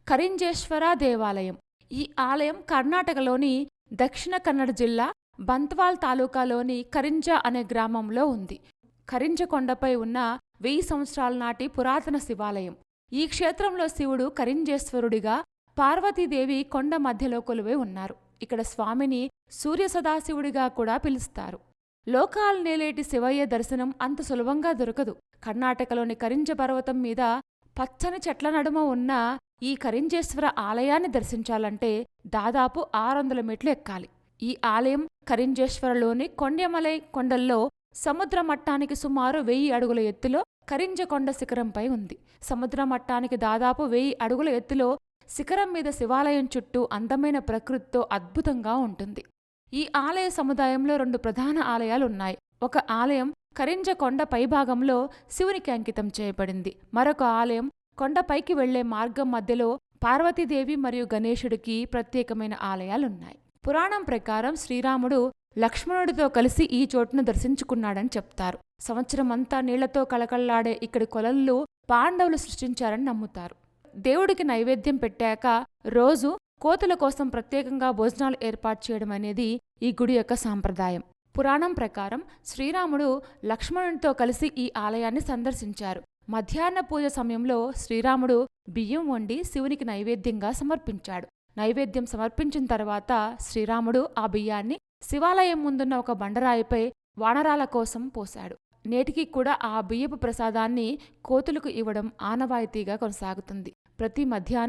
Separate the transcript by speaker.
Speaker 1: కరింజేశ్వర దేవాలయం. ఈ ఆలయం కర్ణాటకలోని దక్షిణ కన్నడ జిల్లా బంత్వాల్ తాలూకాలోని కరింజ అనే గ్రామంలో ఉంది. కరింజ కొండపై ఉన్న 1000 సంవత్సరాల నాటి పురాతన శివాలయం. ఈ క్షేత్రంలో శివుడు కరింజేశ్వరుడిగా, పార్వతీదేవి కొండ మధ్యలో కొలువై ఉన్నారు. ఇక్కడ స్వామిని సూర్య సదాశివుడిగా కూడా పిలుస్తారు. లోకాల్నేలేటి శివయ్య దర్శనం అంత సులభంగా దొరకదు. కర్ణాటకలోని కరింజ పర్వతం మీద పచ్చని చెట్ల నడుమ ఉన్న ఈ కరింజేశ్వర ఆలయాన్ని దర్శించాలంటే దాదాపు 600 మెట్లు ఎక్కాలి. ఈ ఆలయం కరింజేశ్వరలోని కొండ్యమలై కొండల్లో సముద్ర మట్టానికి సుమారు 1000 అడుగుల ఎత్తులో కరింజ కొండ శిఖరంపై ఉంది. సముద్ర మట్టానికి దాదాపు 1000 అడుగుల ఎత్తులో శిఖరం మీద శివాలయం చుట్టూ అందమైన ప్రకృతితో అద్భుతంగా ఉంటుంది. ఈ ఆలయ సముదాయంలో 2 ప్రధాన ఆలయాలున్నాయి. ఒక ఆలయం కరింజ కొండ పైభాగంలో శివునికి అంకితం చేయబడింది. మరొక ఆలయం కొండపైకి వెళ్లే మార్గం మధ్యలో పార్వతీదేవి మరియు గణేశుడికి ప్రత్యేకమైన ఆలయాలున్నాయి. పురాణం ప్రకారం శ్రీరాముడు లక్ష్మణుడితో కలిసి ఈ చోటును దర్శించుకున్నాడని చెప్తారు. సంవత్సరమంతా నీళ్లతో కళకళ్లాడే ఇక్కడి కొలల్లో పాండవులు సృష్టించారని నమ్ముతారు. దేవుడికి నైవేద్యం పెట్టాక రోజు కోతుల కోసం ప్రత్యేకంగా భోజనాలు ఏర్పాటు చేయడం అనేది ఈ గుడి యొక్క సాంప్రదాయం. పురాణం ప్రకారం శ్రీరాముడు లక్ష్మణునితో కలిసి ఈ ఆలయాన్ని సందర్శించారు. మధ్యాహ్న పూజ సమయంలో శ్రీరాముడు బియ్యం వండి శివునికి నైవేద్యంగా సమర్పించాడు. నైవేద్యం సమర్పించిన తర్వాత శ్రీరాముడు ఆ బియ్యాన్ని శివాలయం ముందున్న ఒక బండరాయిపై వానరాల కోసం పోశాడు. నేటికి కూడా ఆ బియ్యపు ప్రసాదాన్ని కోతులకు ఇవ్వడం ఆనవాయితీగా కొనసాగుతుంది. ప్రతి మధ్యాహ్నం